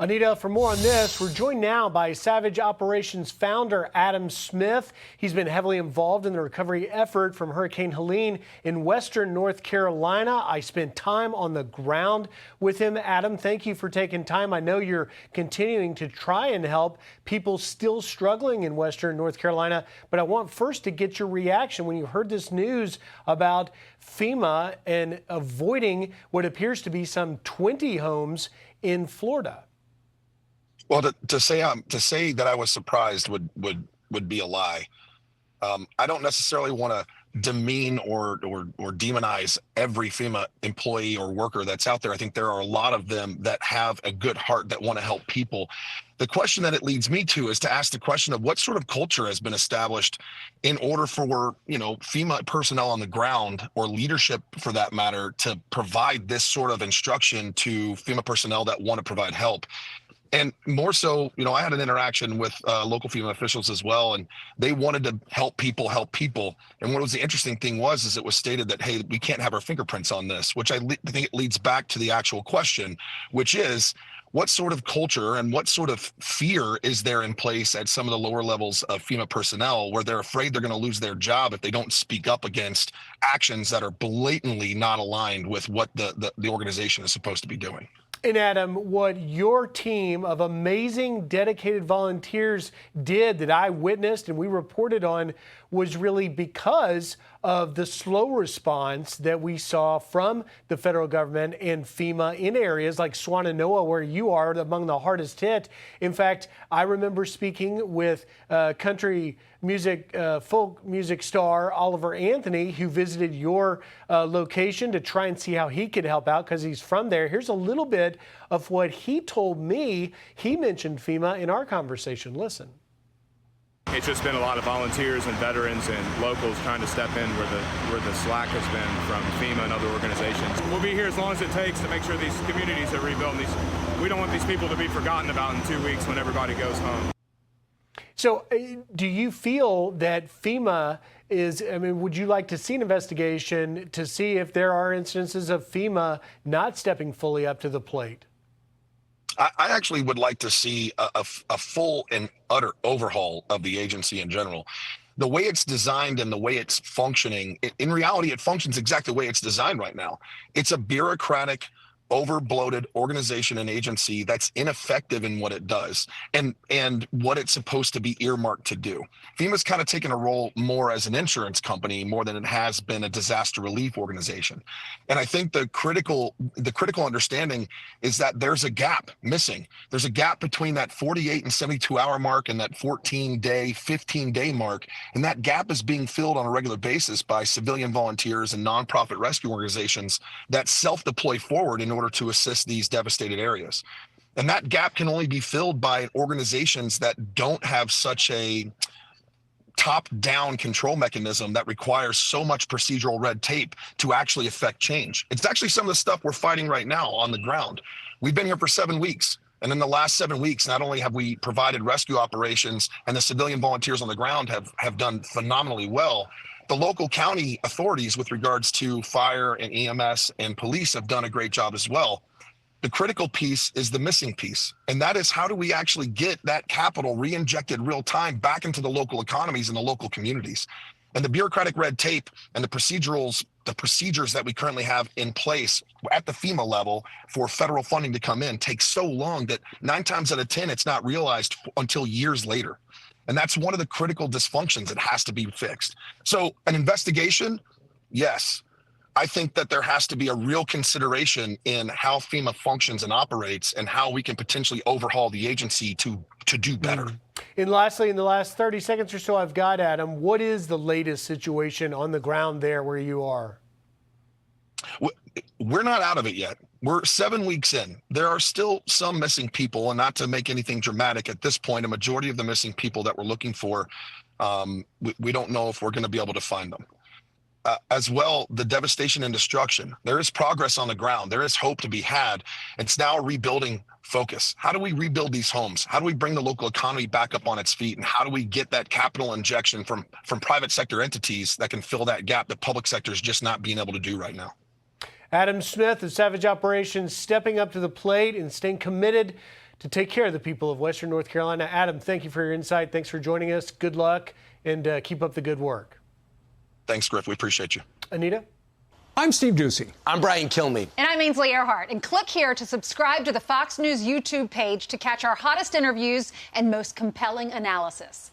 Anita, for more on this, we're joined now by Savage Operations founder Adam Smith. He's been heavily involved in the recovery effort from Hurricane Helene in western North Carolina. I spent time on the ground with him. Adam, thank you for taking time. I know you're continuing to try and help people still struggling in western North Carolina, but I want first to get your reaction when you heard this news about FEMA and avoiding what appears to be some 20 homes in Florida. Well, to say that I was surprised would be a lie. I don't necessarily want to demean or demonize every FEMA employee or worker that's out there. I think there are a lot of them that have a good heart that want to help people. The question that it leads me to is to ask the question of what sort of culture has been established in order for, FEMA personnel on the ground, or leadership for that matter, to provide this sort of instruction to FEMA personnel that want to provide help. And more so, I had an interaction with local FEMA officials as well, and they wanted to help people. And what was the interesting thing is it was stated that, hey, we can't have our fingerprints on this, which I think it leads back to the actual question, which is, what sort of culture and what sort of fear is there in place at some of the lower levels of FEMA personnel, where they're afraid they're going to lose their job if they don't speak up against actions that are blatantly not aligned with what the organization is supposed to be doing? And Adam, what your team of amazing, dedicated volunteers did that I witnessed and we reported on was really because of the slow response that we saw from the federal government and FEMA in areas like Swannanoa, where you are among the hardest hit. In fact, I remember speaking with country music, folk music star Oliver Anthony, who visited your location to try and see how he could help out because he's from there. Here's a little bit of what he told me. He mentioned FEMA in our conversation. Listen. It's just been a lot of volunteers and veterans and locals trying to step in where the slack has been from FEMA and other organizations. We'll be here as long as it takes to make sure these communities are rebuilt. We don't want these people to be forgotten about in 2 weeks when everybody goes home. So do you feel that FEMA would you like to see an investigation to see if there are instances of FEMA not stepping fully up to the plate? I actually would like to see a full and utter overhaul of the agency in general. The way it's designed and the way it's functioning, in reality, it functions exactly the way it's designed right now. It's a bureaucratic, over-bloated organization and agency that's ineffective in what it does and what it's supposed to be earmarked to do. FEMA's kind of taken a role more as an insurance company more than it has been a disaster relief organization. And I think the critical understanding is that there's a gap missing. There's a gap between that 48 and 72 hour mark and that 14-day, 15-day mark. And that gap is being filled on a regular basis by civilian volunteers and nonprofit rescue organizations that self-deploy forward in order to assist these devastated areas. And that gap can only be filled by organizations that don't have such a top-down control mechanism that requires so much procedural red tape to actually affect change. It's actually some of the stuff we're fighting right now on the ground. We've been here for 7 weeks. And in the last 7 weeks, not only have we provided rescue operations, and the civilian volunteers on the ground have done phenomenally well, the local county authorities with regards to fire and EMS and police have done a great job as well. The critical piece is the missing piece. And that is, how do we actually get that capital re-injected real time back into the local economies and the local communities? And the bureaucratic red tape and the procedures that we currently have in place at the FEMA level for federal funding to come in takes so long that 9 times out of 10, it's not realized until years later. And that's one of the critical dysfunctions that has to be fixed. So an investigation, yes. I think that there has to be a real consideration in how FEMA functions and operates and how we can potentially overhaul the agency to do better. And lastly, in the last 30 seconds or so I've got, Adam, what is the latest situation on the ground there where you are? We're not out of it yet. We're 7 weeks in. There are still some missing people, and not to make anything dramatic at this point, a majority of the missing people that we're looking for, we don't know if we're going to be able to find them. As well, the devastation and destruction. There is progress on the ground. There is hope to be had. It's now a rebuilding focus. How do we rebuild these homes? How do we bring the local economy back up on its feet? And how do we get that capital injection from private sector entities that can fill that gap that public sector is just not being able to do right now? Adam Smith of Savage Operations stepping up to the plate and staying committed to take care of the people of Western North Carolina. Adam, thank you for your insight. Thanks for joining us. Good luck, and keep up the good work. Thanks, Griff. We appreciate you. Anita? I'm Steve Ducey. I'm Brian Kilmeade. And I'm Ainsley Earhart. And click here to subscribe to the Fox News YouTube page to catch our hottest interviews and most compelling analysis.